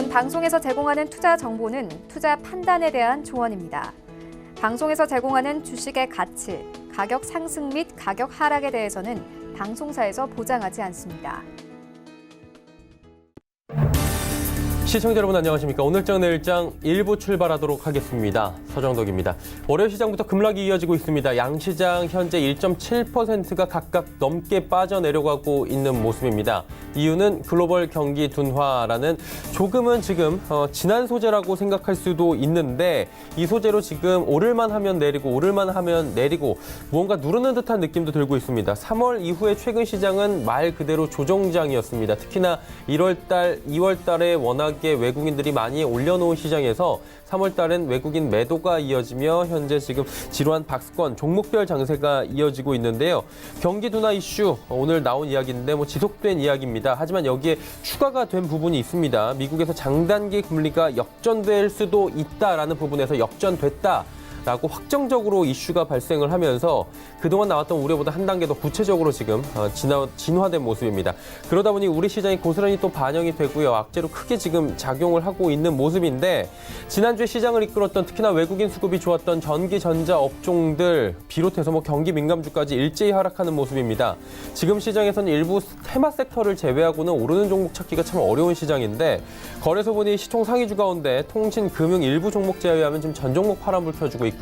이번 방송에서 제공하는 투자 정보는 투자 판단에 대한 조언입니다. 방송에서 제공하는 주식의 가치, 가격 상승 및 가격 하락에 대해서는 방송사에서 보장하지 않습니다. 시청자 여러분 안녕하십니까. 오늘장 내일장 1부 출발하도록 하겠습니다. 서정덕입니다. 월요일 시장부터 급락이 이어지고 있습니다. 양시장 현재 1.7%가 각각 넘게 빠져내려가고 있는 모습입니다. 이유는 글로벌 경기 둔화라는 조금은 지금 지난 소재라고 생각할 수도 있는데 이 소재로 지금 오를만 하면 내리고 오를만 하면 내리고 무언가 누르는 듯한 느낌도 들고 있습니다. 3월 이후에 최근 시장은 말 그대로 조정장이었습니다. 특히나 1월달, 2월달에 워낙 외국인들이 많이 올려놓은 시장에서 3월달엔 외국인 매도가 이어지며 현재 지금 지루한 박스권 종목별 장세가 이어지고 있는데요. 경기 둔화 이슈 오늘 나온 이야기인데 지속된 이야기입니다. 하지만 여기에 추가가 된 부분이 있습니다. 미국에서 장단기 금리가 역전될 수도 있다라는 부분에서 역전됐다. 라고 확정적으로 이슈가 발생을 하면서 그동안 나왔던 우려보다 한 단계 더 구체적으로 지금 진화된 모습입니다. 그러다 보니 우리 시장이 고스란히 또 반영이 되고요. 악재로 크게 지금 작용을 하고 있는 모습인데 지난주에 시장을 이끌었던 특히나 외국인 수급이 좋았던 전기, 전자 업종들 비롯해서 경기 민감주까지 일제히 하락하는 모습입니다. 지금 시장에서는 일부 테마 섹터를 제외하고는 오르는 종목 찾기가 참 어려운 시장인데 거래소 보니 시총 상위주 가운데 통신, 금융 일부 종목 제외하면 지금 전 종목 파란불 켜주고 있고요.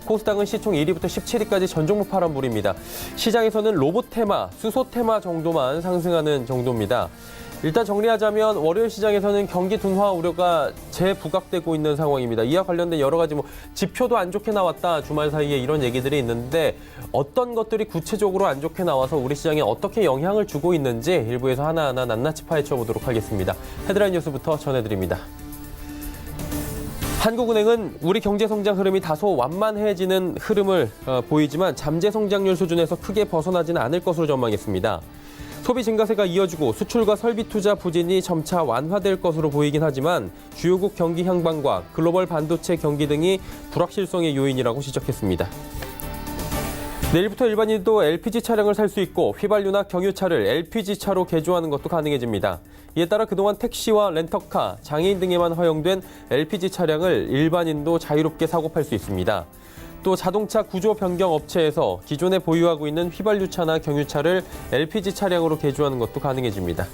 코스닥은 시총 1위부터 17위까지 전 종목 파란불입니다. 시장에서는 로봇 테마, 수소 테마 정도만 상승하는 정도입니다. 일단 정리하자면 월요일 시장에서는 경기 둔화 우려가 재부각되고 있는 상황입니다. 이와 관련된 여러 가지 지표도 안 좋게 나왔다. 주말 사이에 이런 얘기들이 있는데 어떤 것들이 구체적으로 안 좋게 나와서 우리 시장에 어떻게 영향을 주고 있는지 일부에서 하나하나 낱낱이 파헤쳐 보도록 하겠습니다. 헤드라인 뉴스부터 전해드립니다. 한국은행은 우리 경제 성장 흐름이 다소 완만해지는 흐름을 보이지만 잠재 성장률 수준에서 크게 벗어나지는 않을 것으로 전망했습니다. 소비 증가세가 이어지고 수출과 설비 투자 부진이 점차 완화될 것으로 보이긴 하지만 주요국 경기 향방과 글로벌 반도체 경기 등이 불확실성의 요인이라고 지적했습니다. 내일부터 일반인도 LPG 차량을 살 수 있고 휘발유나 경유차를 LPG차로 개조하는 것도 가능해집니다. 이에 따라 그동안 택시와 렌터카, 장애인 등에만 허용된 LPG 차량을 일반인도 자유롭게 사고 팔 수 있습니다. 또 자동차 구조 변경 업체에서 기존에 보유하고 있는 휘발유차나 경유차를 LPG 차량으로 개조하는 것도 가능해집니다.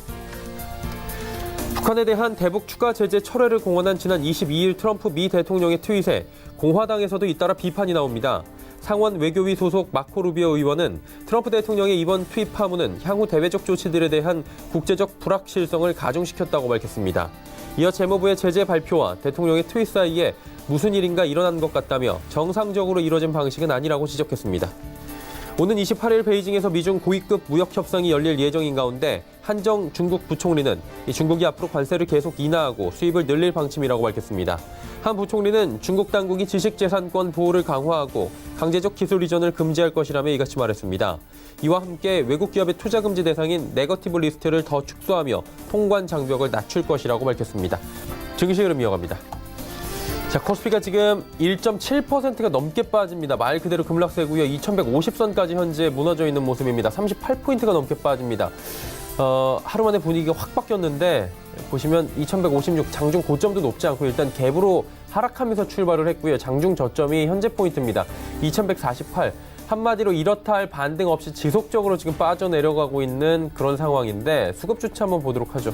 북한에 대한 대북 추가 제재 철회를 공언한 지난 22일 트럼프 미 대통령의 트윗에 공화당에서도 잇따라 비판이 나옵니다. 상원 외교위 소속 마코 루비오 의원은 트럼프 대통령의 이번 트윗 파문은 향후 대외적 조치들에 대한 국제적 불확실성을 가중시켰다고 밝혔습니다. 이어 재무부의 제재 발표와 대통령의 트윗 사이에 무슨 일인가 일어난 것 같다며 정상적으로 이뤄진 방식은 아니라고 지적했습니다. 오는 28일 베이징에서 미중 고위급 무역 협상이 열릴 예정인 가운데 한정 중국 부총리는 중국이 앞으로 관세를 계속 인하하고 수입을 늘릴 방침이라고 밝혔습니다. 한 부총리는 중국 당국이 지식재산권 보호를 강화하고 강제적 기술 이전을 금지할 것이라며 이같이 말했습니다. 이와 함께 외국 기업의 투자 금지 대상인 네거티브 리스트를 더 축소하며 통관 장벽을 낮출 것이라고 밝혔습니다. 증시 흐름 이어갑니다. 자, 코스피가 지금 1.7%가 넘게 빠집니다. 말 그대로 급락세고요. 2150선까지 현재 무너져 있는 모습입니다. 38포인트가 넘게 빠집니다. 하루 만에 분위기가 확 바뀌었는데 보시면 2156 장중 고점도 높지 않고 일단 갭으로 하락하면서 출발을 했고요. 장중 저점이 현재 포인트입니다. 2148. 한마디로 이렇다 할 반등 없이 지속적으로 지금 빠져내려가고 있는 그런 상황인데 수급 주체 한번 보도록 하죠.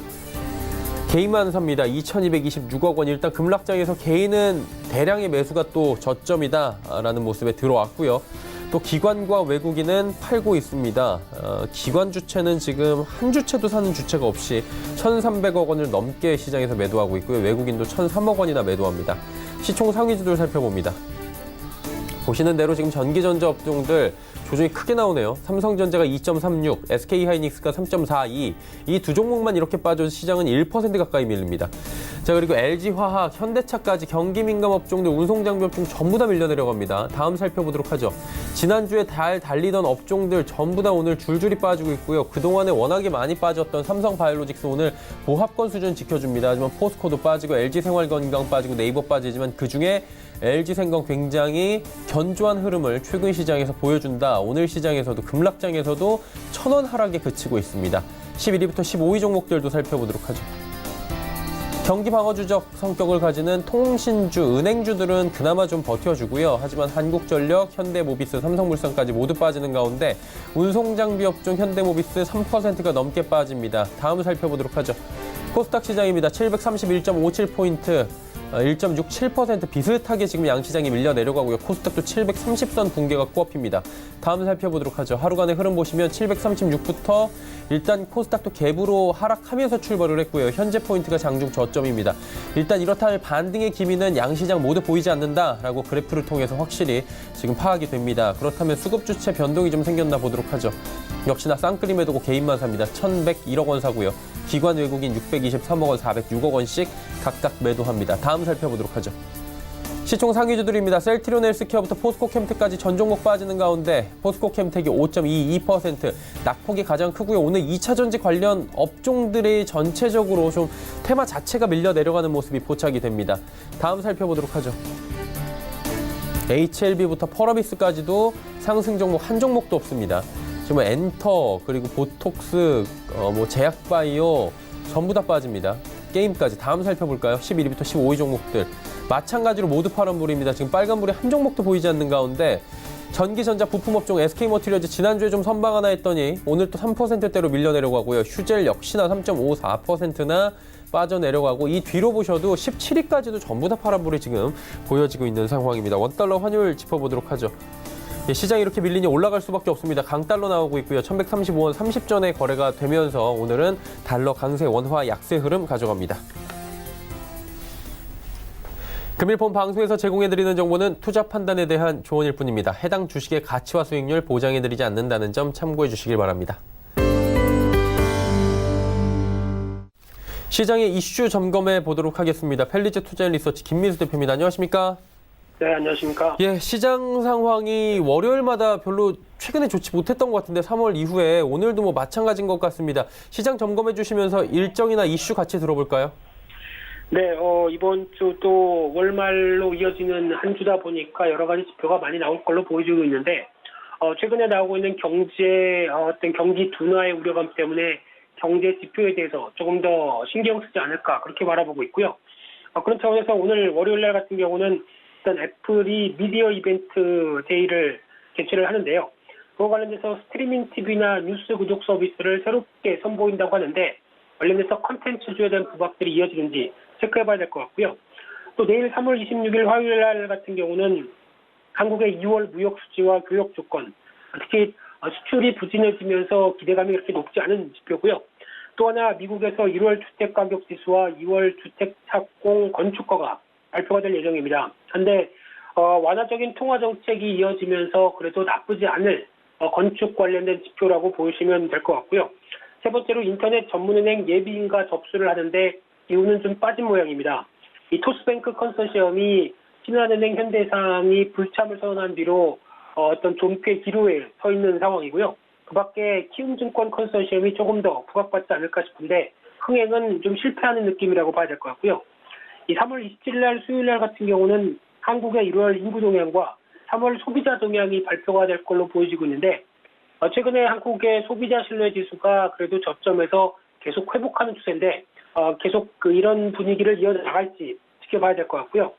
개인만 삽니다. 2226억 원. 일단 급락장에서 개인은 대량의 매수가 또 저점이다라는 모습에 들어왔고요. 또 기관과 외국인은 팔고 있습니다. 기관 주체는 지금 한 주체도 사는 주체가 없이 1,300억 원을 넘게 시장에서 매도하고 있고요. 외국인도 1,003억 원이나 매도합니다. 시총 상위주들 살펴봅니다. 보시는 대로 지금 전기전자 업종들 조정이 크게 나오네요. 삼성전자가 2.36, SK하이닉스가 3.42. 이 두 종목만 이렇게 빠져 시장은 1% 가까이 밀립니다. 자, 그리고 LG화학, 현대차까지 경기 민감 업종들, 운송장비 업종 전부 다 밀려 내려갑니다. 다음 살펴보도록 하죠. 지난주에 달리던 업종들 전부 다 오늘 줄줄이 빠지고 있고요. 그동안에 워낙에 많이 빠졌던 삼성바이오로직스 오늘 보합권 수준 지켜줍니다. 하지만 포스코도 빠지고 LG생활건강 빠지고 네이버 빠지지만 그중에 LG생명 굉장히 견조한 흐름을 최근 시장에서 보여준다. 오늘 시장에서도 급락장에서도 1,000원 하락에 그치고 있습니다. 11위부터 15위 종목들도 살펴보도록 하죠. 경기 방어주적 성격을 가지는 통신주, 은행주들은 그나마 좀 버텨주고요. 하지만 한국전력, 현대모비스, 삼성물산까지 모두 빠지는 가운데 운송장비 업종 현대모비스 3%가 넘게 빠집니다. 다음 살펴보도록 하죠. 코스닥 시장입니다. 731.57포인트, 1.67% 비슷하게 지금 양시장이 밀려 내려가고요. 코스닥도 730선 붕괴가 코앞입니다. 다음 살펴보도록 하죠. 하루간의 흐름 보시면 736부터 일단 코스닥도 갭으로 하락하면서 출발을 했고요. 현재 포인트가 장중 저점입니다. 일단 이렇다 할 반등의 기미는 양시장 모두 보이지 않는다라고 그래프를 통해서 확실히 지금 파악이 됩니다. 그렇다면 수급 주체 변동이 좀 생겼나 보도록 하죠. 역시나 쌍끌이 매도고 개인만 삽니다. 1,101억 원 사고요. 기관 외국인 623억 원, 406억 원씩 각각 매도합니다. 다음 살펴보도록 하죠. 시총 상위주들입니다. 셀트리온 헬스케어부터 포스코캠텍까지 전 종목 빠지는 가운데 포스코캠텍이 5.22%, 낙폭이 가장 크고요. 오늘 2차전지 관련 업종들이 전체적으로 좀 테마 자체가 밀려 내려가는 모습이 포착이 됩니다. 다음 살펴보도록 하죠. HLB부터 펄어비스까지도 상승 종목 한 종목도 없습니다. 지금 엔터, 그리고 보톡스, 제약바이오 전부 다 빠집니다. 게임까지 다음 살펴볼까요? 11위부터 15위 종목들. 마찬가지로 모두 파란불입니다. 지금 빨간불이 한 종목도 보이지 않는 가운데 전기전자 부품업종 SK머티리얼즈 지난주에 좀 선방 하나 했더니 오늘 또 3%대로 밀려 내려가고요. 휴젤 역시나 3.54%나 빠져내려가고 이 뒤로 보셔도 17위까지도 전부 다 파란불이 지금 보여지고 있는 상황입니다. 원달러 환율 짚어보도록 하죠. 시장이 이렇게 밀리니 올라갈 수밖에 없습니다. 강달러 나오고 있고요. 1135원 30전에 거래가 되면서 오늘은 달러 강세 원화 약세 흐름 가져갑니다. 금일 본 방송에서 제공해드리는 정보는 투자 판단에 대한 조언일 뿐입니다. 해당 주식의 가치와 수익률 보장해드리지 않는다는 점 참고해 주시길 바랍니다. 시장의 이슈 점검해 보도록 하겠습니다. 펠리즈 투자앤리서치 김민수 대표입니다. 안녕하십니까? 네, 안녕하십니까? 예, 시장 상황이 월요일마다 별로 최근에 좋지 못했던 것 같은데 3월 이후에 오늘도 뭐 마찬가지인 것 같습니다. 시장 점검해 주시면서 일정이나 이슈 같이 들어볼까요? 네, 이번 주도 월말로 이어지는 한 주다 보니까 여러 가지 지표가 많이 나올 걸로 보여지고 있는데, 최근에 나오고 있는 어떤 경기 둔화의 우려감 때문에 경제 지표에 대해서 조금 더 신경 쓰지 않을까 그렇게 바라보고 있고요. 그런 차원에서 오늘 월요일 날 같은 경우는 일단 애플이 미디어 이벤트 데이를 개최를 하는데요. 그와 관련돼서 스트리밍 TV나 뉴스 구독 서비스를 새롭게 선보인다고 하는데 관련해서 컨텐츠주에 대한 부각들이 이어지는지 체크해봐야 될 것 같고요. 또 내일 3월 26일 화요일 날 같은 경우는 한국의 2월 무역 수지와 교역 조건, 특히 수출이 부진해지면서 기대감이 그렇게 높지 않은 지표고요. 또 하나 미국에서 1월 주택가격 지수와 2월 주택착공 건축가가 발표가 될 예정입니다. 그런데 완화적인 통화 정책이 이어지면서 그래도 나쁘지 않을 건축 관련된 지표라고 보시면 될 것 같고요. 세 번째로 인터넷 전문은행 예비인가 접수를 하는데 이유는 좀 빠진 모양입니다. 이 토스뱅크 컨소시엄이 신한은행, 현대해상이 불참을 선언한 뒤로 어떤 존폐 기로에 서 있는 상황이고요. 그 밖에 키움증권 컨소시엄이 조금 더 부각받지 않을까 싶은데 흥행은 좀 실패하는 느낌이라고 봐야 될 것 같고요. 이 3월 27일 날 수요일 날 같은 경우는 한국의 1월 인구 동향과 3월 소비자 동향이 발표가 될 걸로 보여지고 있는데 최근에 한국의 소비자 신뢰 지수가 그래도 저점에서 계속 회복하는 추세인데 계속 이런 분위기를 이어나갈지 지켜봐야 될 것 같고요.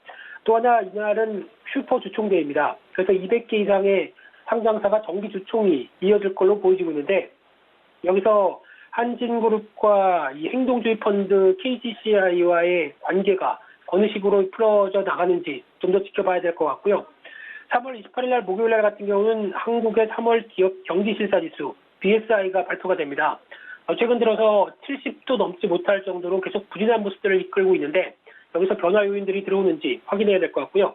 또 하나 이날은 슈퍼 주총대회입니다. 그래서 200개 이상의 상장사가 정기 주총이 이어질 걸로 보여지고 있는데 여기서 한진그룹과 이 행동주의 펀드 KGCI와의 관계가 어느 식으로 풀어져 나가는지 좀 더 지켜봐야 될 것 같고요. 3월 28일 날 목요일 날 같은 경우는 한국의 3월 기업 경기실사지수 BSI가 발표가 됩니다. 최근 들어서 70도 넘지 못할 정도로 계속 부진한 모습들을 이끌고 있는데 여기서 변화 요인들이 들어오는지 확인해야 될 것 같고요.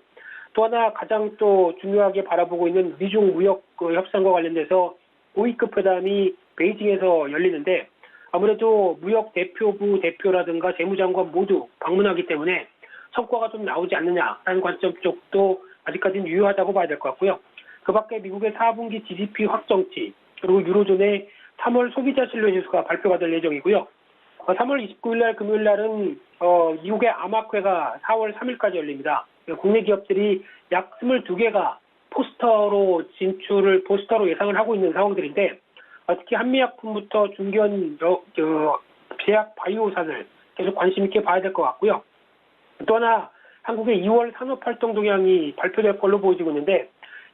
또 하나 가장 또 중요하게 바라보고 있는 미중 무역 협상과 관련돼서 5위급 회담이 베이징에서 열리는데 아무래도 무역 대표부 대표라든가 재무장관 모두 방문하기 때문에 성과가 좀 나오지 않느냐라는 관점 쪽도 아직까지는 유효하다고 봐야 될 것 같고요. 그 밖에 미국의 4분기 GDP 확정치 그리고 유로존의 3월 소비자 신뢰지수가 발표가 될 예정이고요. 3월 29일 날 금요일 날은 미국의 암학회가 4월 3일까지 열립니다. 국내 기업들이 약 22개가 포스터로 예상을 하고 있는 상황들인데 특히 한미약품부터 중견 제약 바이오산을 계속 관심 있게 봐야 될 것 같고요. 또 하나 한국의 2월 산업활동 동향이 발표될 걸로 보여지고 있는데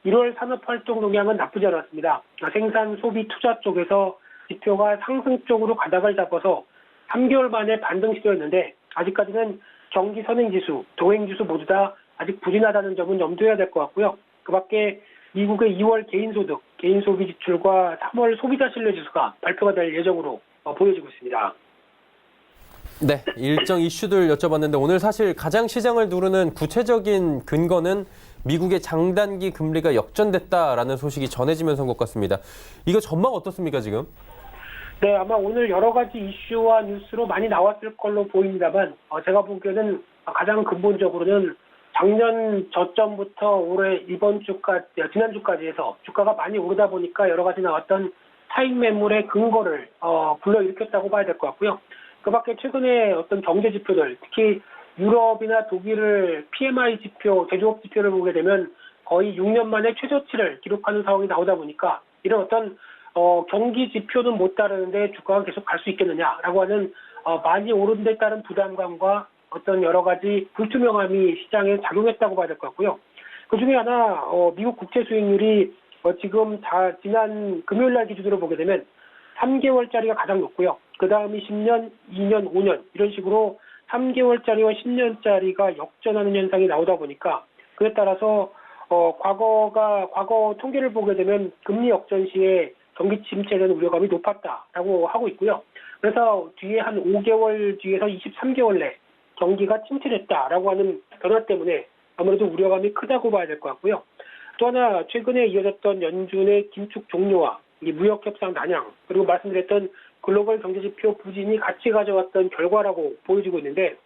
1월 산업활동 동향은 나쁘지 않았습니다. 생산, 소비, 투자 쪽에서 지표가 상승 쪽으로 가닥을 잡아서 3개월 만에 반등 시도였는데 아직까지는 경기 선행지수, 동행지수 모두 다 아직 부진하다는 점은 염두해야 될 것 같고요. 그 밖에 미국의 2월 개인소득, 개인소비 지출과 3월 소비자 신뢰지수가 발표가 될 예정으로 보여지고 있습니다. 네, 일정 이슈들 여쭤봤는데 오늘 사실 가장 시장을 누르는 구체적인 근거는 미국의 장단기 금리가 역전됐다라는 소식이 전해지면서 온 것 같습니다. 이거 전망 어떻습니까, 지금? 네, 아마 오늘 여러 가지 이슈와 뉴스로 많이 나왔을 걸로 보입니다만 제가 보기에는 가장 근본적으로는 작년 저점부터 올해 지난주까지 해서 주가가 많이 오르다 보니까 여러 가지 나왔던 차익 매물의 근거를 불러일으켰다고 봐야 될 것 같고요. 그 밖에 최근에 어떤 경제 지표들, 특히 유럽이나 독일을 PMI 지표, 제조업 지표를 보게 되면 거의 6년 만에 최저치를 기록하는 상황이 나오다 보니까 이런 어떤 경기 지표는 못 따르는데 주가가 계속 갈 수 있겠느냐라고 하는 많이 오른 데 따른 부담감과 어떤 여러 가지 불투명함이 시장에 작용했다고 봐야 될 것 같고요. 그 중에 하나 미국 국채 수익률이 지금 지난 금요일 날 기준으로 보게 되면 3개월짜리가 가장 높고요. 그 다음이 10년, 2년, 5년 이런 식으로 3개월짜리와 10년짜리가 역전하는 현상이 나오다 보니까 그에 따라서 과거 통계를 보게 되면 금리 역전 시에 경기 침체에 대한 우려감이 높았다라고 하고 있고요. 그래서 뒤에 한 5개월 뒤에서 23개월 내 경기가 침체됐다라고 하는 변화 때문에 아무래도 우려감이 크다고 봐야 될 것 같고요. 또 하나 최근에 이어졌던 연준의 긴축 종료와 이 무역 협상 난향 그리고 말씀드렸던 글로벌 경제지표 부진이 같이 가져왔던 결과라고 보여지고 있는데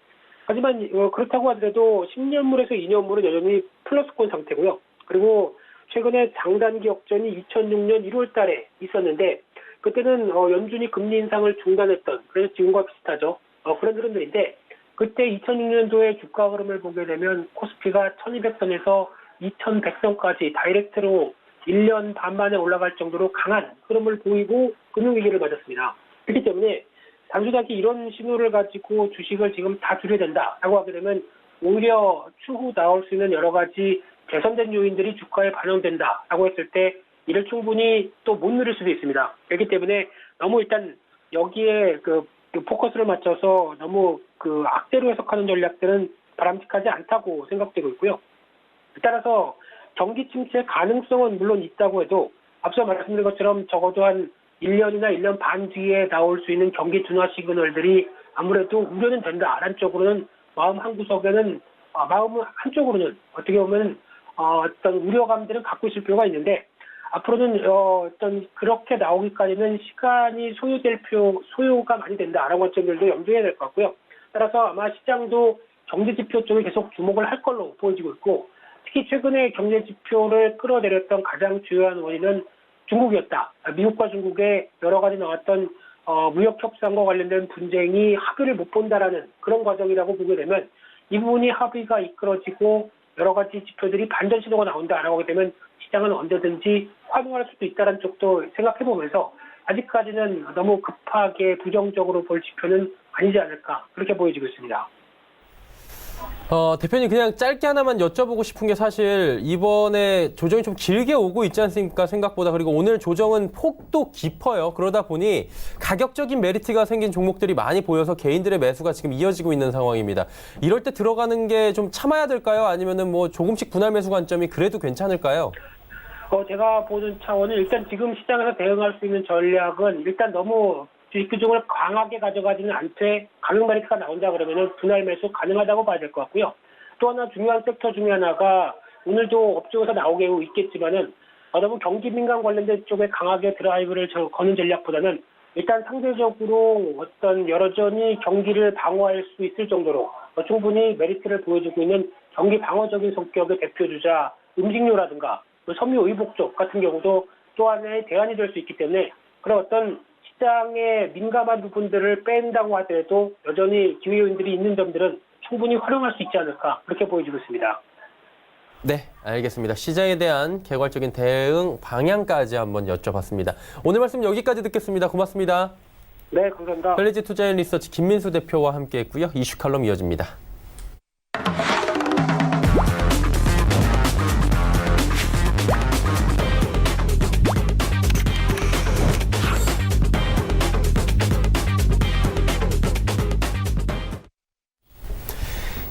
하지만 그렇다고 하더라도 10년물에서 2년물은 여전히 플러스권 상태고요. 그리고 최근에 장단기 역전이 2006년 1월 달에 있었는데 그때는 연준이 금리 인상을 중단했던 그래서 지금과 비슷하죠. 그런 흐름들인데 그때 2006년도에 주가 흐름을 보게 되면 코스피가 1200선에서 2100선까지 다이렉트로 1년 반 만에 올라갈 정도로 강한 흐름을 보이고 금융위기를 맞았습니다. 그렇기 때문에 단순하게 이런 신호를 가지고 주식을 지금 다 줄여야 된다라고 하게 되면 오히려 추후 나올 수 있는 여러 가지 개선된 요인들이 주가에 반영된다라고 했을 때 이를 충분히 또 못 누릴 수도 있습니다. 그렇기 때문에 너무 일단 여기에 그 포커스를 맞춰서 너무 악재로 해석하는 전략들은 바람직하지 않다고 생각되고 있고요. 따라서 경기 침체 가능성은 물론 있다고 해도 앞서 말씀드린 것처럼 적어도 한 1년이나 1년 반 뒤에 나올 수 있는 경기 둔화 시그널들이 아무래도 우려는 된다라는 쪽으로는 마음 한쪽으로는 어떻게 보면 어떤 우려감들은 갖고 있을 필요가 있는데 앞으로는 어떤 그렇게 나오기까지는 시간이 소요가 많이 된다라는 점들도 염두해야 될 것 같고요. 따라서 아마 시장도 경제 지표 쪽에 계속 주목을 할 걸로 보여지고 있고 특히 최근에 경제 지표를 끌어내렸던 가장 주요한 원인은 중국이었다. 미국과 중국의 여러 가지 나왔던 무역 협상과 관련된 분쟁이 합의를 못 본다라는 그런 과정이라고 보게 되면 이 부분이 합의가 이끌어지고 여러 가지 지표들이 반전 신호가 나온다라고 하게 되면 시장은 언제든지 환호할 수도 있다는 쪽도 생각해 보면서 아직까지는 너무 급하게 부정적으로 볼 지표는 아니지 않을까 그렇게 보여지고 있습니다. 대표님 그냥 짧게 하나만 여쭤보고 싶은 게 사실 이번에 조정이 좀 길게 오고 있지 않습니까? 생각보다. 그리고 오늘 조정은 폭도 깊어요. 그러다 보니 가격적인 메리트가 생긴 종목들이 많이 보여서 개인들의 매수가 지금 이어지고 있는 상황입니다. 이럴 때 들어가는 게 좀 참아야 될까요? 아니면은 뭐 조금씩 분할 매수 관점이 그래도 괜찮을까요? 제가 보는 차원은 일단 지금 시장에서 대응할 수 있는 전략은 일단 너무 주식 비중을 강하게 가져가지는 않되 가격 메리트가 나온다 그러면은 분할 매수 가능하다고 봐야 될 것 같고요. 또 하나 중요한 섹터 중에 하나가 오늘도 업종에서 나오게 있겠지만은 너무 경기 민감 관련된 쪽에 강하게 드라이브를 거는 전략보다는 일단 상대적으로 어떤 여전히 경기를 방어할 수 있을 정도로 충분히 메리트를 보여주고 있는 경기 방어적인 성격의 대표주자 음식료라든가 섬유 의복 쪽 같은 경우도 또 하나의 대안이 될 수 있기 때문에 그런 어떤 시장의 민감한 부분들을 뺀다고 하더라도 여전히 기회 요인들이 있는 점들은 충분히 활용할 수 있지 않을까 그렇게 보여지고 있습니다. 네, 알겠습니다. 시장에 대한 개괄적인 대응 방향까지 한번 여쭤봤습니다. 오늘 말씀 여기까지 듣겠습니다. 고맙습니다. 네, 감사합니다. 펠리지 투자앤리서치 김민수 대표와 함께했고요. 이슈 칼럼 이어집니다.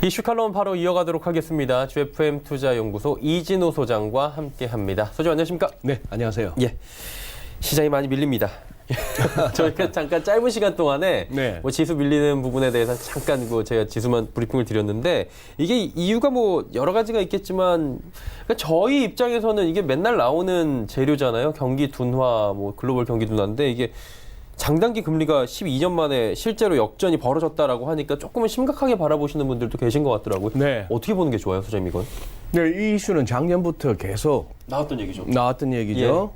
이슈 칼럼 바로 이어가도록 하겠습니다. GFM 투자연구소 이진호 소장과 함께합니다. 소장 안녕하십니까? 네, 안녕하세요. 예, 시장이 많이 밀립니다. 저희가 잠깐 짧은 시간 동안에 네. 뭐 지수 밀리는 부분에 대해서 잠깐 제가 지수만 브리핑을 드렸는데 이게 이유가 뭐 여러 가지가 있겠지만 그러니까 저희 입장에서는 이게 맨날 나오는 재료잖아요. 경기 둔화, 뭐 글로벌 경기 둔화인데 이게 장단기 금리가 12년 만에 실제로 역전이 벌어졌다라고 하니까 조금은 심각하게 바라보시는 분들도 계신 것 같더라고요. 네. 어떻게 보는 게 좋아요, 소장님 이건? 네, 이 이슈는 작년부터 계속 나왔던 얘기죠. 나왔던 얘기죠.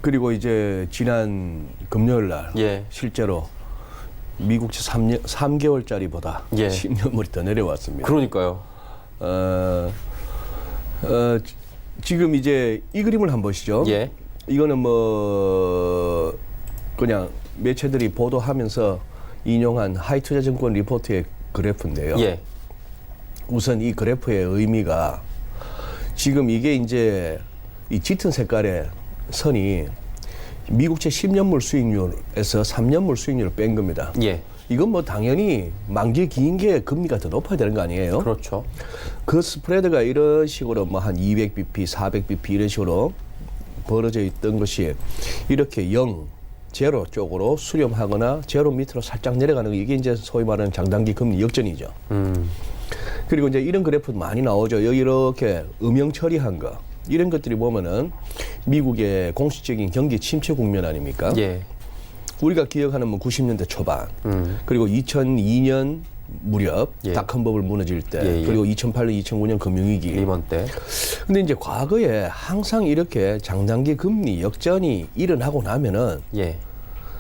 그리고 이제 지난 금요일 날 예. 실제로 미국채 3개월짜리보다 예. 10년물이 더 내려왔습니다. 그러니까요. 지금 이제 이 그림을 한번 보시죠. 예. 이거는 뭐 그냥 매체들이 보도하면서 인용한 하이투자증권 리포트의 그래프인데요. 예. 우선 이 그래프의 의미가 지금 이게 이제 이 짙은 색깔의 선이 미국채 10년물 수익률에서 3년물 수익률을 뺀 겁니다. 예. 이건 뭐 당연히 만기 긴 게 금리가 더 높아야 되는 거 아니에요? 그렇죠. 그 스프레드가 이런 식으로 뭐 한 200bp, 400bp 이런 식으로 벌어져 있던 것이 이렇게 제로 쪽으로 수렴하거나 제로 밑으로 살짝 내려가는 거 이게 이제 소위 말하는 장단기 금리 역전이죠. 그리고 이제 이런 그래프도 많이 나오죠. 여기 이렇게 음영 처리한 거 이런 것들이 보면은 미국의 공식적인 경기 침체 국면 아닙니까? 예. 우리가 기억하는 뭐 90년대 초반 그리고 2002년 무렵 예. 닷컴 버블 무너질 때 예, 예. 그리고 2008년 2009년 금융위기 리먼 때. 근데 이제 과거에 항상 이렇게 장단기 금리 역전이 일어나고 나면은 예.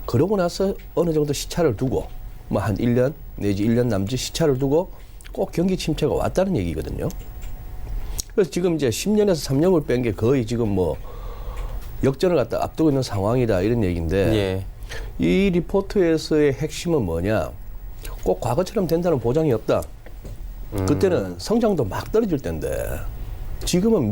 그러고 나서 어느 정도 시차를 두고 뭐 한 1년 내지 1년 남짓 시차를 두고 꼭 경기 침체가 왔다는 얘기거든요. 그래서 지금 이제 10년에서 3년을 뺀 게 거의 지금 뭐 역전을 갖다 앞두고 있는 상황이다 이런 얘기인데 예. 이 리포트에서의 핵심은 뭐냐? 꼭 과거처럼 된다는 보장이 없다. 그때는 성장도 막 떨어질 때인데 지금은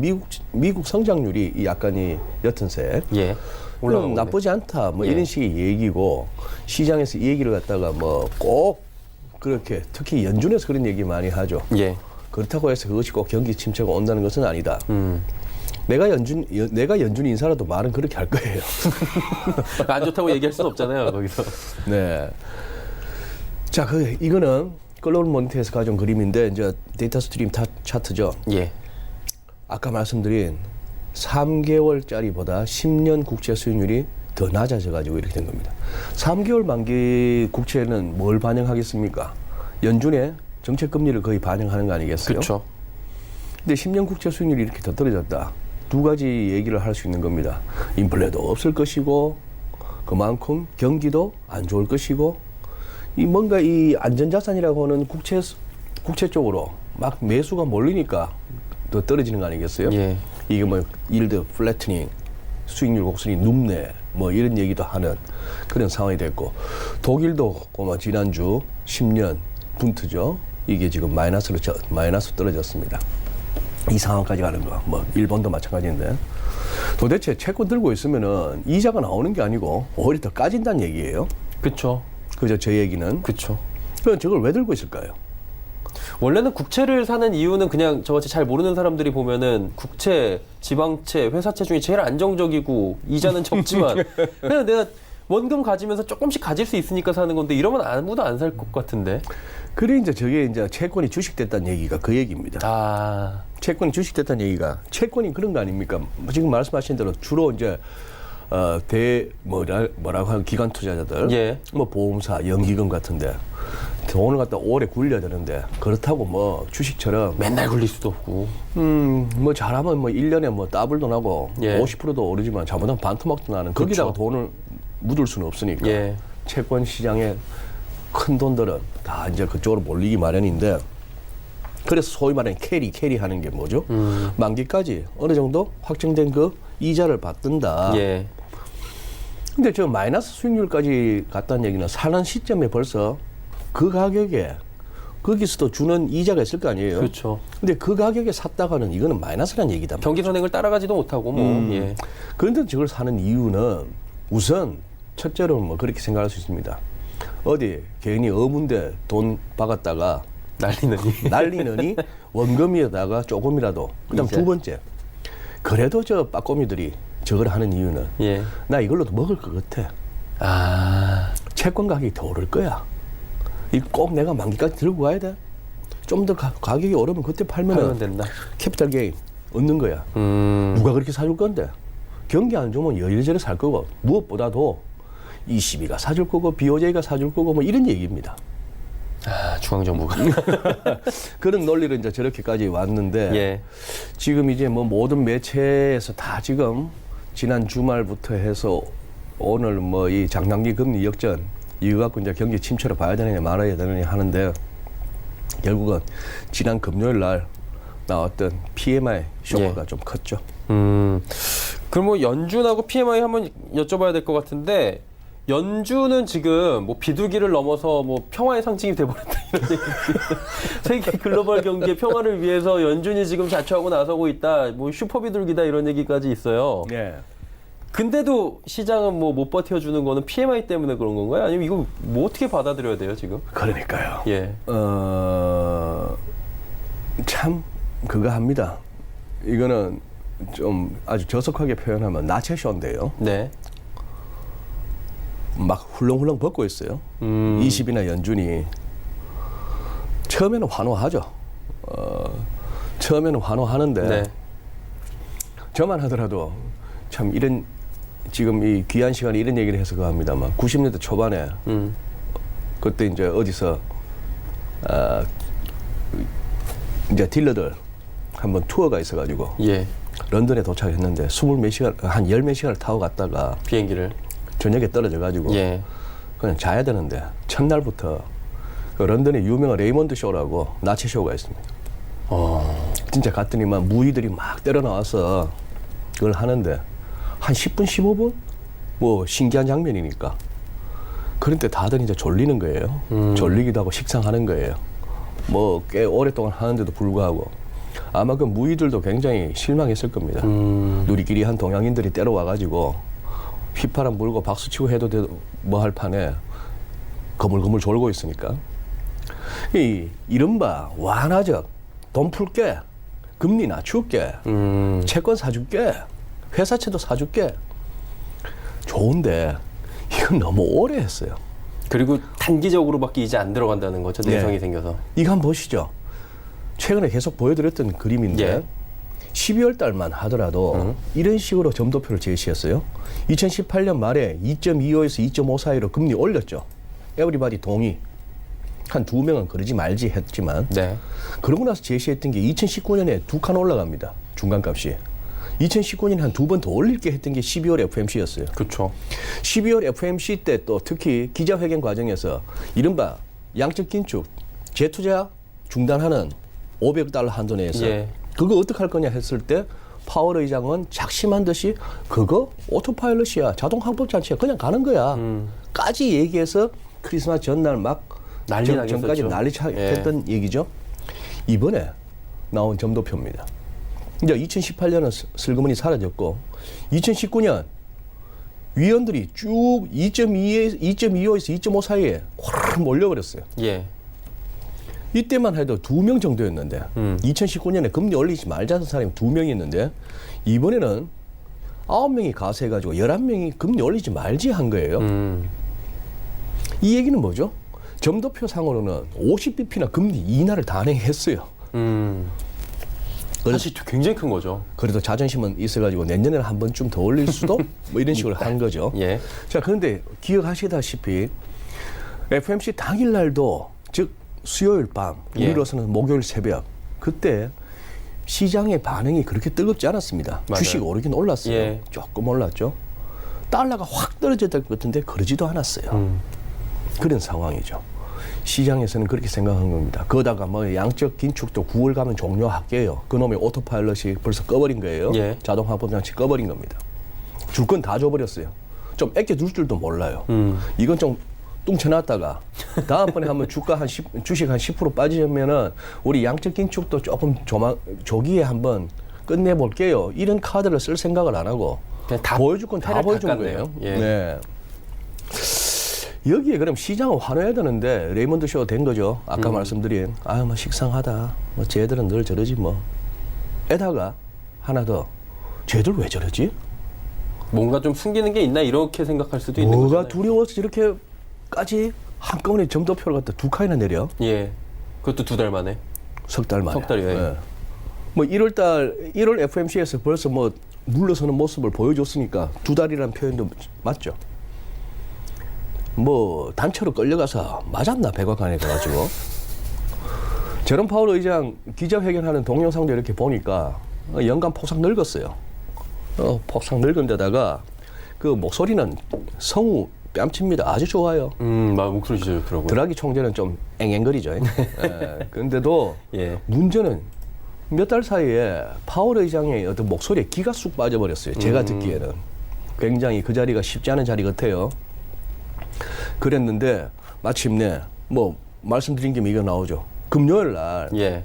미국 성장률이 약간 이 옅은 색. 예. 물론 나쁘지 않다. 뭐 예. 이런 식의 얘기고 시장에서 이 얘기를 갖다가 뭐 꼭 그렇게 특히 연준에서 그런 얘기 많이 하죠. 예. 그렇다고 해서 그것이 꼭 경기 침체가 온다는 것은 아니다. 내가 연준 인사라도 말은 그렇게 할 거예요. 안 좋다고 얘기할 수는 없잖아요, 거기서. 네. 자, 이거는 글로벌 모니터에서 가져온 그림인데 이제 데이터 스트림 차트죠. 예. 아까 말씀드린 3개월짜리보다 10년 국채 수익률이 더 낮아져 가지고 이렇게 된 겁니다. 3개월 만기 국채는 뭘 반영하겠습니까? 연준의 정책 금리를 거의 반영하는 거 아니겠어요? 그렇죠. 근데 10년 국채 수익률이 이렇게 더 떨어졌다. 두 가지 얘기를 할 수 있는 겁니다. 인플레도 없을 것이고 그만큼 경기도 안 좋을 것이고 이 뭔가 이 안전자산이라고 하는 국채 쪽으로 막 매수가 몰리니까 더 떨어지는 거 아니겠어요? 예. 이게 뭐 일드 플래트닝, 수익률 곡선이 눕네, 뭐 이런 얘기도 하는 그런 상황이 됐고 독일도 고마 지난주 10년 분트죠. 이게 지금 마이너스 떨어졌습니다. 이 상황까지 가는 거, 뭐 일본도 마찬가지인데 도대체 채권 들고 있으면은 이자가 나오는 게 아니고 오히려 더 까진다는 얘기예요. 그렇죠. 그죠? 저 얘기는. 그렇죠. 그럼 저걸 왜 들고 있을까요? 원래는 국채를 사는 이유는 그냥 저같이 잘 모르는 사람들이 보면은 국채, 지방채, 회사채 중에 제일 안정적이고 이자는 적지만 그냥 내가 원금 가지면서 조금씩 가질 수 있으니까 사는 건데 이러면 아무도 안 살 것 같은데. 그래 이제 저게 이제 채권이 주식됐다는 얘기가 그 얘기입니다. 아, 채권이 주식됐다는 얘기가 채권이 그런 거 아닙니까? 지금 말씀하신 대로 주로 이제 뭐라고 하는 기관 투자자들, 예. 뭐 보험사, 연기금 같은데 돈을 갖다 오래 굴려야 되는데 그렇다고 뭐 주식처럼 맨날 굴릴 수도 없고. 뭐 잘하면 뭐 1년에 뭐 더블도 나고 예. 50%도 오르지만 잘못하면 반토막도 나는 거기다가 돈을 묻을 수는 없으니까 예. 채권 시장에 큰 돈들은 다 이제 그쪽으로 몰리기 마련인데 그래서 소위 말하는 캐리 하는 게 뭐죠? 만기까지 어느 정도 확정된 그 이자를 받든다. 예. 근데 저 마이너스 수익률까지 갔다는 얘기는 사는 시점에 벌써 그 가격에 거기서도 주는 이자가 있을 거 아니에요. 그렇죠. 근데 그 가격에 샀다가는 이거는 마이너스라는 얘기다. 경기 선행을 따라가지도 못하고 뭐. 예. 그런데 저걸 사는 이유는 우선 첫째로 뭐 그렇게 생각할 수 있습니다. 어디 괜히 어문데 돈 박았다가 날리느니 원금에다가 조금이라도. 그다음 이제. 두 번째, 그래도 저 빠꼬미들이 저걸 하는 이유는 예. 나 이걸로도 먹을 것 같아. 아. 채권 가격이 더 오를 거야. 이 꼭 내가 만기까지 들고 가야 돼. 좀 더 가격이 오르면 그때 팔면 팔면은 된다. 캐피탈 게인 얻는 거야. 누가 그렇게 사줄 건데? 경기 안 좋으면 이래저래 살 거고, 무엇보다도 ECB가 사줄 거고 BOJ가 사줄 거고 뭐 이런 얘기입니다. 아, 중앙정부가. 그런 논리로 이제 저렇게까지 왔는데 예. 지금 이제 뭐 모든 매체에서 다 지금 지난 주말부터 해서 오늘 뭐 이 장단기 금리 역전 이거 갖고 이제 경기 침체로 봐야 되느냐 말아야 되느냐 하는데 결국은 지난 금요일 날 나왔던 PMI 쇼크가 예. 좀 컸죠. 그럼 뭐 연준하고 PMI 한번 여쭤봐야 될 것 같은데 연준은 지금 뭐 비둘기를 넘어서 뭐 평화의 상징이 돼버렸다 이런 얘기. 세계 글로벌 경기의 평화를 위해서 연준이 지금 자초하고 나서고 있다. 뭐 슈퍼 비둘기다 이런 얘기까지 있어요. 네. 근데도 시장은 뭐 못 버텨주는 거는 PMI 때문에 그런 건가요? 아니면 이거 뭐 어떻게 받아들여야 돼요 지금? 그러니까요. 예. 참 그거 합니다. 이거는 좀 아주 저속하게 표현하면 나체쇼인데요. 네. 막 훌렁훌렁 벗고 있어요. 20이나 연준이 처음에는 환호하죠. 처음에는 환호하는데 네. 저만 하더라도 참 이런 지금 이 귀한 시간에 이런 얘기를 해서 그합니다만 90년대 초반에 그때 이제 어디서 이제 딜러들 한번 투어가 있어가지고 예. 런던에 도착했는데 20몇 시간 한 10몇 시간을 타고 갔다가 비행기를. 저녁에 떨어져가지고 예. 그냥 자야 되는데 첫날부터 그 런던의 유명한 레이먼드 쇼라고 나치 쇼가 있습니다. 진짜 갔더니만 무의들이 막 때려 나와서 그걸 하는데 한 10분 15분 뭐 신기한 장면이니까 그런데 다들 이제 졸리는 거예요. 졸리기도 하고 식상하는 거예요. 뭐 꽤 오랫동안 하는데도 불구하고 아마 그 무의들도 굉장히 실망했을 겁니다. 누리끼리 한 동양인들이 때려와가지고 휘파람 불고 박수치고 해도 뭐 할 판에 거물거물 졸고 있으니까 이 이른바 완화적 돈 풀게 금리 낮출게 채권 사줄게 회사채도 사줄게 좋은데 이건 너무 오래 했어요. 그리고 단기적으로밖에 이제 안 들어간다는 거죠. 내성이 생겨서. 이거 한번 보시죠. 최근에 계속 보여드렸던 그림인데 예. 12월 달만 하더라도 이런 식으로 점도표를 제시했어요. 2018년 말에 2.25에서 2.5 사이로 금리 올렸죠. 에브리바디 동의. 한 2명은 그러지 말지 했지만 네. 그러고 나서 제시했던 게 2019년에 2칸 올라갑니다. 중간값이. 2019년에 한 2번 더 올릴게 했던 게 12월 FMC였어요. 그렇죠. 12월 FMC 때 또 특히 기자회견 과정에서 이른바 양적 긴축, 재투자 중단하는 500억 달러 한도 내에서 예. 그거 어떡할 거냐 했을 때 파월 의장은 작심한 듯이 그거 오토파일럿이야. 자동 항법 장치야. 그냥 가는 거야. 까지 얘기해서 크리스마스 전날 막 난리 나겠었죠. 전까지 난리 했던 얘기죠. 이번에 나온 점도표입니다. 이제 2018년은 슬그머니 사라졌고 2019년 위원들이 쭉 2.25에서 2.5 사이에 확 몰려버렸어요. 예. 이때만 해도 2명 정도였는데 2019년에 금리 올리지 말자는 사람이 2명이었는데 이번에는 9명이 가세해가지고 11명이 금리 올리지 말지 한 거예요. 이 얘기는 뭐죠? 점도표 상으로는 50bp나 금리 인하를 단행했어요. 사실 굉장히 큰 거죠. 그래도 자존심은 있어가지고 내년에는 한 번쯤 더 올릴 수도 뭐 이런 식으로 한 거죠. 예. 자, 그런데 기억하시다시피 FMC 당일날도 즉 수요일 밤, 예. 우리로서는 목요일 새벽 그때 시장의 반응이 그렇게 뜨겁지 않았습니다. 맞아요. 주식 오르긴 올랐어요. 예. 조금 올랐죠. 달러가 확 떨어졌을 것 같은데 그러지도 않았어요. 그런 상황이죠. 시장에서는 그렇게 생각한 겁니다. 그러다가 뭐 양적 긴축도 9월 가면 종료할게요. 그놈의 오토파일럿이 벌써 꺼버린 거예요. 예. 자동 항법 장치 꺼버린 겁니다. 줄 건 다 줘버렸어요. 좀 아껴둘 줄도 몰라요. 이건 좀 뚱쳐놨다가 다음번에 한번 주식 한 10% 빠지면은 우리 양적 긴축도 조금 조기에 한번 끝내볼게요. 이런 카드를 쓸 생각을 안 하고 그냥 다 보여줄 건 다 보여준 깎았네요. 거예요. 예. 네. 여기에 그럼 시장은 환호해야 되는데 레이먼드 쇼 된 거죠. 아까 말씀드린 뭐 식상하다. 뭐 쟤들은 늘 저러지 뭐. 에다가 하나 더. 쟤들 왜 저러지? 뭔가 좀 숨기는 게 있나 이렇게 생각할 수도 있는 뭐가 거잖아요. 두려워서 저렇게까지 한꺼번에 점도표를 갖다 2칸이나 내려? 예. 그것도 2달 만에. 석 달 만에. 석 달이요. 예. 뭐 1월 FMC에서 벌써 뭐 물러서는 모습을 보여줬으니까 2달이라는 표현도 맞죠. 뭐 단체로 끌려가서 맞았나 백악관에 가가지고 제롬 파월 의장 기자회견하는 동영상도 이렇게 보니까 연간 폭삭 늙었어요. 폭삭 늙은 데다가 그 목소리는 성우 뺨칩니다. 아주 좋아요. 목소리 진짜 좋더라고요. 드라기 총재는 좀 앵앵거리죠. 그런데도 예. 문제는 몇 달 사이에 파월 의장의 어떤 목소리에 기가 쑥 빠져버렸어요. 제가 듣기에는. 굉장히 그 자리가 쉽지 않은 자리 같아요. 그랬는데 마침내 뭐 말씀드린 김에 이거 나오죠. 금요일 날 예.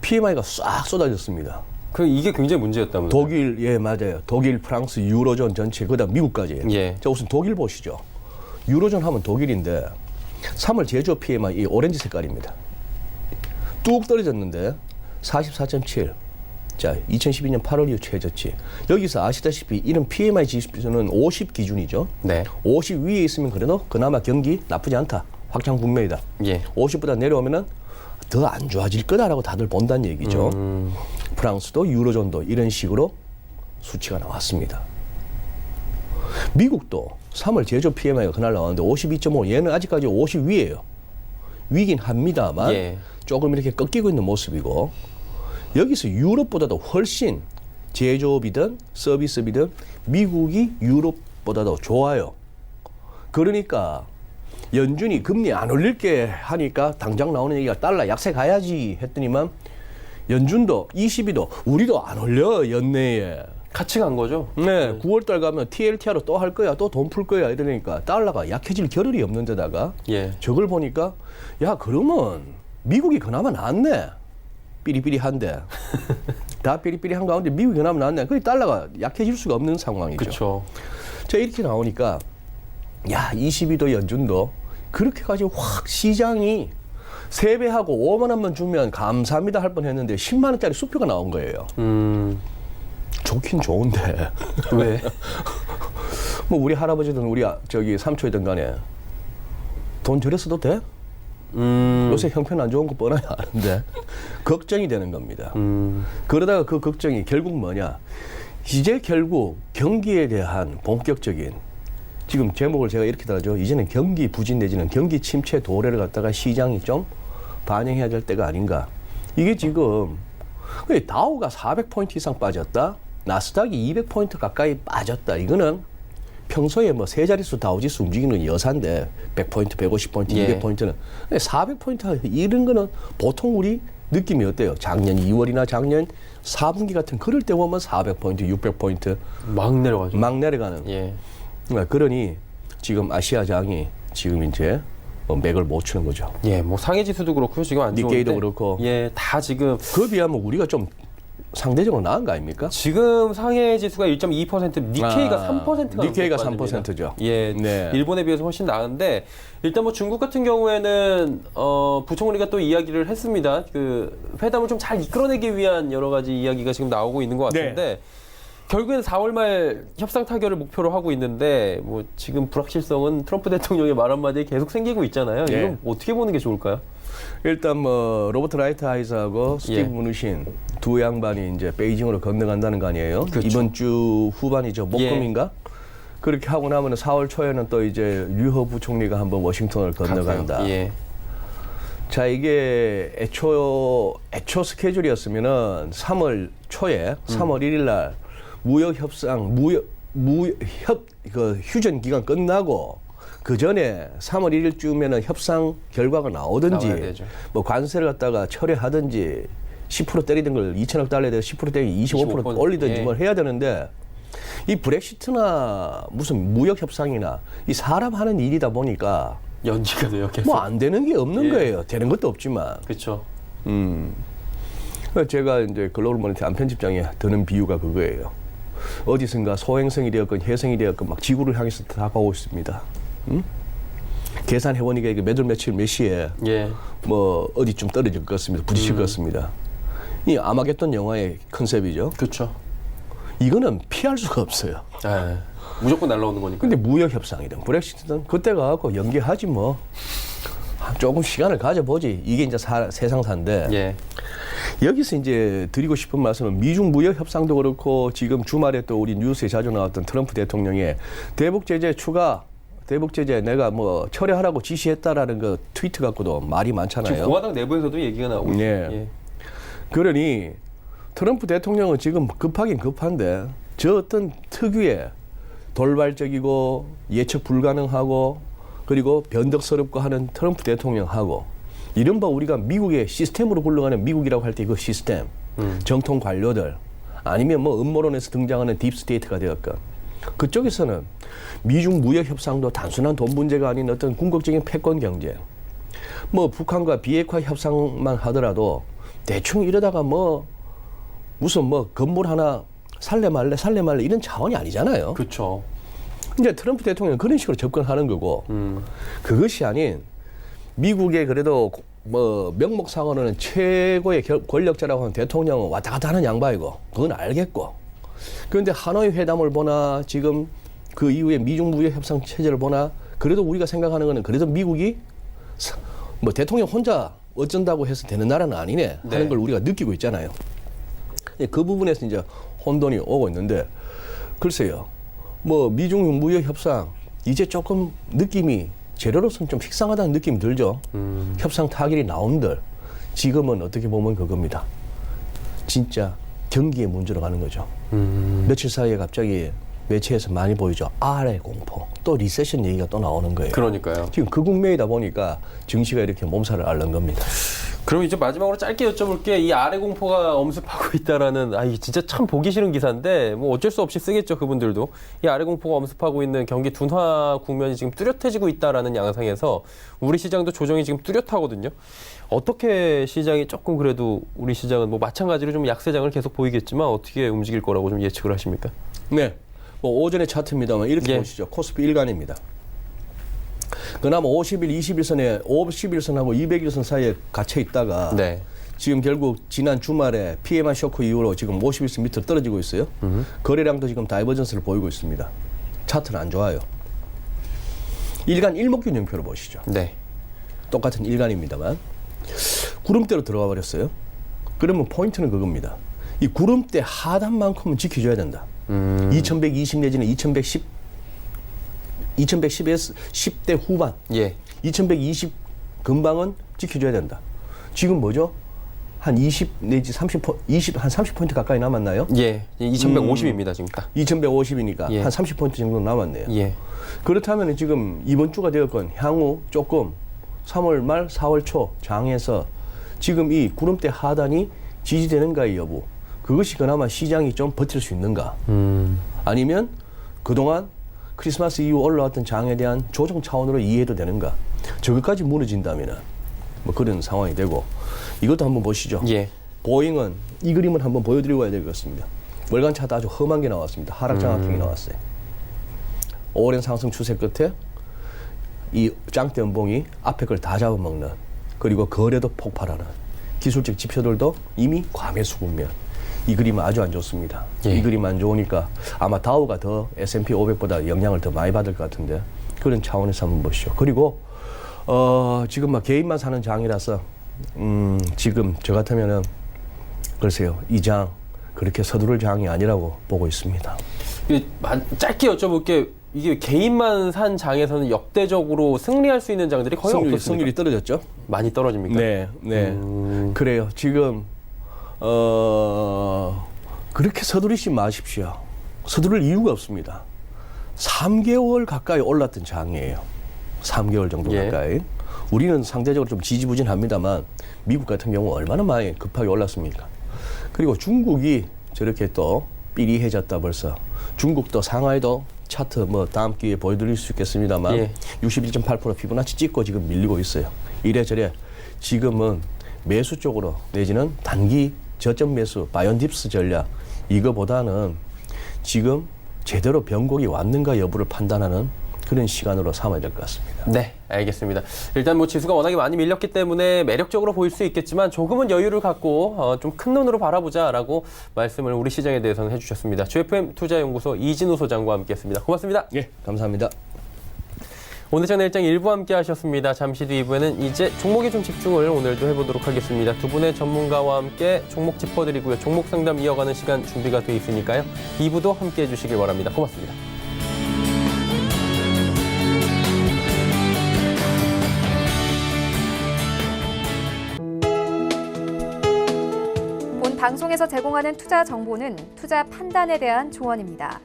PMI가 싹 쏟아졌습니다. 이게 굉장히 문제였다면서요. 독일, 예, 맞아요. 독일, 프랑스, 유로존 전체, 그 다음 미국까지. 예. 자, 우선 독일 보시죠. 유로존 하면 독일인데 3월 제조 PMI 이 오렌지 색깔입니다. 뚝 떨어졌는데 44.7. 자, 2012년 8월 이후 최저치. 여기서 아시다시피 이런 PMI 지수는 50 기준이죠. 네. 50 위에 있으면 그래도 그나마 경기 나쁘지 않다. 확장 분명이다. 예. 50보다 내려오면은 더 안 좋아질 거다라고 다들 본다는 얘기죠. 프랑스도 유로존도 이런 식으로 수치가 나왔습니다. 미국도 3월 제조 PMI가 그날 나왔는데 52.5. 얘는 아직까지 50 위예요. 위긴 합니다만 예. 조금 이렇게 꺾이고 있는 모습이고 여기서 유럽보다도 훨씬 제조업이든 서비스업이든 미국이 유럽보다도 좋아요. 그러니까 연준이 금리 안 올릴게 하니까 당장 나오는 얘기가 달러 약세 가야지 했더니만 연준도 22도 우리도 안 올려 연내에. 같이 간 거죠? 네, 9월달 가면 TLTR로 또 할 거야, 또 돈 풀 거야 이러니까 달러가 약해질 겨를이 없는 데다가 예. 저걸 보니까 야 그러면 미국이 그나마 낫네. 삐리삐리한데 다 삐리삐리한 가운데 미국이 그나마 낫네. 그 달러가 약해질 수가 없는 상황이죠. 그렇죠. 자 이렇게 나오니까 야 22도 연준도 그렇게까지 확 시장이 3배하고 5만 원만 주면 감사합니다 할 뻔했는데 10만 원짜리 수표가 나온 거예요. 좋긴 좋은데 왜? 뭐 우리 할아버지든 우리 저기 삼촌이든 간에 돈 저래 써도 돼? 요새 형편 안 좋은 거 뻔하게 아는데 걱정이 되는 겁니다. 그러다가 그 걱정이 결국 뭐냐? 이제 결국 경기에 대한 본격적인 지금 제목을 제가 이렇게 달아줘. 이제는 경기 부진 내지는 경기 침체 도래를 갖다가 시장이 좀 반영해야 될 때가 아닌가. 이게 지금 다우가 400포인트 이상 빠졌다. 나스닥이 200포인트 가까이 빠졌다. 이거는 평소에 뭐 세 자릿수 다우지수 움직이는 건 여산데 100포인트, 150포인트, 예. 200포인트는 400포인트 이런 거는 보통 우리 느낌이 어때요? 작년 2월이나 작년 4분기 같은 그럴 때 보면 400포인트, 600포인트 막 내려가죠. 막 내려가는. 예. 그러니 지금 아시아장이 지금 이제 맥을 못 추는 거죠. 예, 뭐 상해 지수도 그렇고요. 지금 안 좋은데. 니케이도 그렇고. 예, 다 지금 그에 비하면 우리가 좀 상대적으로 나은 거 아닙니까? 지금 상해 지수가 1.2%, 니케이가 3%가 니케이가 3%죠. 예, 네. 일본에 비해서 훨씬 나은데 일단 뭐 중국 같은 경우에는 부총리가 또 이야기를 했습니다. 그 회담을 좀 잘 이끌어내기 위한 여러 가지 이야기가 지금 나오고 있는 것 같은데 네. 결국에는 4월 말 협상 타결을 목표로 하고 있는데 뭐 지금 불확실성은 트럼프 대통령의 말 한마디에 계속 생기고 있잖아요. 네. 이건 어떻게 보는 게 좋을까요? 일단 뭐 로버트 라이트하이스하고 스티브 예. 무누신 두 양반이 이제 베이징으로 건너간다는 거 아니에요? 그렇죠. 이번 주 후반이죠. 목금인가? 그렇게 하고 나면 4월 초에는 또 이제 류허 부총리가 한번 워싱턴을 건너간다. 가세요. 예. 자, 이게 애초 스케줄이었으면은 3월 초에 3월 1일 날 무역 협상 휴전 기간 끝나고 그 전에 3월 1일쯤에는 협상 결과가 나와야 나오든지 되죠. 뭐 관세를 갖다가 철회하든지 10% 때리던 걸 2천억 달러에 대해서 10% 때리기 25% 올리든지 예. 뭘 해야 되는데 이 브렉시트나 무슨 무역 협상이나 이 사람 하는 일이다 보니까 연기가 돼요, 계속. 뭐 안 되는 게 없는 예. 거예요. 되는 것도 없지만. 그렇죠. 제가 이제 글로벌 모니터 안 편집장에 드는 비유가 그거예요. 어디선가 소행성이 되었건 혜성이 되었건 막 지구를 향해서 다가오고 있습니다. 계산해 보니까 이게 몇 월 며칠 몇 시에 예. 뭐 어디쯤 떨어질 것 같습니다. 부딪힐 것 같습니다. 이 아마겟돈 영화의 컨셉이죠. 그렇죠. 이거는 피할 수가 없어요. 예. 무조건 날라오는 거니까. 근데 무역 협상이든 브렉시트든 그때 가갖고 연기하지 뭐. 조금 시간을 가져보지. 이게 이제 세상사인데. 예. 여기서 이제 드리고 싶은 말씀은 미중 무역 협상도 그렇고 지금 주말에 또 우리 뉴스에 자주 나왔던 트럼프 대통령의 대북 제재 추가, 대북 제재 내가 뭐 철회하라고 지시했다라는 그 트위트 갖고도 말이 많잖아요. 지금 공화당 내부에서도 얘기가 나오고 있어요. 예. 예. 그러니 트럼프 대통령은 지금 급하긴 급한데 저 어떤 특유의 돌발적이고 예측 불가능하고 그리고 변덕스럽고 하는 트럼프 대통령하고 이른바 우리가 미국의 시스템으로 굴러가는 미국이라고 할 때 그 시스템, 정통 관료들 아니면 뭐 음모론에서 등장하는 딥스테이트가 되었건 그쪽에서는 미중 무역 협상도 단순한 돈 문제가 아닌 어떤 궁극적인 패권 경쟁, 뭐 북한과 비핵화 협상만 하더라도 대충 이러다가 뭐 무슨 뭐 건물 하나 살래 말래 이런 차원이 아니잖아요. 그렇죠. 이제 트럼프 대통령은 그런 식으로 접근하는 거고 그것이 아닌 미국의 그래도 뭐 명목상으로는 최고의 권력자라고 하는 대통령은 왔다 갔다 하는 양반이고 그건 알겠고 그런데 하노이 회담을 보나 지금 그 이후에 미중 무역 협상 체제를 보나 그래도 우리가 생각하는 거는 그래도 미국이 뭐 대통령 혼자 어쩐다고 해서 되는 나라는 아니네 하는 네. 걸 우리가 느끼고 있잖아요. 그 부분에서 이제 혼돈이 오고 있는데 글쎄요. 뭐 미중 무역 협상 이제 조금 느낌이 재료로서는 좀 식상하다는 느낌이 들죠. 협상 타결이 나온들 지금은 어떻게 보면 그겁니다. 진짜 경기의 문제로 가는 거죠. 며칠 사이에 갑자기 매체에서 많이 보이죠. 아래 공포 또 리세션 얘기가 또 나오는 거예요. 그러니까요. 지금 그 국면이다 보니까 증시가 이렇게 몸살을 앓는 겁니다. 그럼 이제 마지막으로 짧게 여쭤볼게. 이 아래 공포가 엄습하고 있다라는, 이 진짜 참 보기 싫은 기사인데, 뭐 어쩔 수 없이 쓰겠죠, 그분들도. 이 아래 공포가 엄습하고 있는 경기 둔화 국면이 지금 뚜렷해지고 있다라는 양상에서 우리 시장도 조정이 지금 뚜렷하거든요. 어떻게 시장이 조금 그래도 우리 시장은 뭐 마찬가지로 좀 약세장을 계속 보이겠지만 어떻게 움직일 거라고 좀 예측을 하십니까? 네. 뭐 오전의 차트입니다만 이렇게 예. 보시죠. 코스피 일간입니다. 그나마 50일, 21선에 50일선하고 200일선 사이에 갇혀 있다가 네. 지금 결국 지난 주말에 PMI 쇼크 이후로 지금 50일선 밑으로 떨어지고 있어요. 거래량도 지금 다이버전스를 보이고 있습니다. 차트는 안 좋아요. 일간 일목균형표를 보시죠. 네. 똑같은 일간입니다만 구름대로 들어가 버렸어요. 그러면 포인트는 그겁니다. 이 구름대 하단만큼은 지켜줘야 된다. 2120 내지는 2110에서 10대 후반, 예. 2120 근방은 지켜줘야 된다. 지금 뭐죠? 한 20 내지 30, 한 30포인트 가까이 남았나요? 예. 2150입니다, 지금 딱. 2150이니까 예. 한 30포인트 정도 남았네요. 예. 그렇다면 지금 이번 주가 되었건 향후 조금 3월 말 4월 초 장에서 지금 이 구름대 하단이 지지되는가의 여부, 그것이 그나마 시장이 좀 버틸 수 있는가, 아니면 그동안 크리스마스 이후 올라왔던 장에 대한 조정 차원으로 이해해도 되는가, 저것까지 무너진다면 뭐 그런 상황이 되고, 이것도 한번 보시죠. 예. 보잉은 이 그림을 한번 보여드리고 와야 되겠습니다. 월간 차트 아주 험한 게 나왔습니다. 하락 장악형이 나왔어요. 오랜 상승 추세 끝에 이 짱대 연봉이 앞에 걸 다 잡아먹는, 그리고 거래도 폭발하는, 기술적 지표들도 이미 과매수 국면. 이 그림은 아주 안 좋습니다. 예. 이 그림 안 좋으니까 아마 다우가 더 S&P 500보다 영향을 더 많이 받을 것 같은데, 그런 차원에서 한번 보시죠. 그리고 지금 막 개인만 사는 장이라서 지금 저 같으면은 글쎄요, 이 장 그렇게 서두를 장이 아니라고 보고 있습니다. 짧게 여쭤볼게. 이게 개인만 산 장에서는 역대적으로 승리할 수 있는 장들이 거의 없었습니다. 승률이 떨어졌죠? 많이 떨어집니까? 네, 네. 그래요. 지금 그렇게 서두르지 마십시오. 서두를 이유가 없습니다. 3개월 가까이 올랐던 장이에요. 3개월 정도 예. 가까이. 우리는 상대적으로 좀 지지부진합니다만 미국 같은 경우 얼마나 많이 급하게 올랐습니까? 그리고 중국이 저렇게 또 삐리해졌다 벌써. 중국도 상하이도 차트 뭐 다음 기회에 보여드릴 수 있겠습니다만 예. 61.8% 피부나치 찍고 지금 밀리고 있어요. 이래저래 지금은 매수 쪽으로 내지는 단기 저점 매수 바이온딥스 전략 이거보다는 지금 제대로 변곡이 왔는가 여부를 판단하는 그런 시간으로 삼아야 될 것 같습니다. 네, 알겠습니다. 일단 뭐 지수가 워낙에 많이 밀렸기 때문에 매력적으로 보일 수 있겠지만 조금은 여유를 갖고 좀 큰 눈으로 바라보자라고 말씀을 우리 시장에 대해서는 해주셨습니다. GFM 투자연구소 이진우 소장과 함께했습니다. 고맙습니다. 예, 감사합니다. 오늘 전 일정 일부 함께 하셨습니다. 잠시 뒤 2부에는 이제 종목에 좀 집중을 오늘도 해보도록 하겠습니다. 두 분의 전문가와 함께 종목 짚어드리고요. 종목 상담 이어가는 시간 준비가 돼 있으니까요. 2부도 함께 해주시길 바랍니다. 고맙습니다. 본 방송에서 제공하는 투자 정보는 투자 판단에 대한 조언입니다.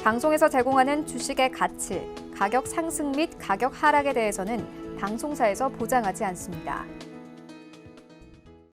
방송에서 제공하는 주식의 가치, 가격 상승 및 가격 하락에 대해서는 방송사에서 보장하지 않습니다.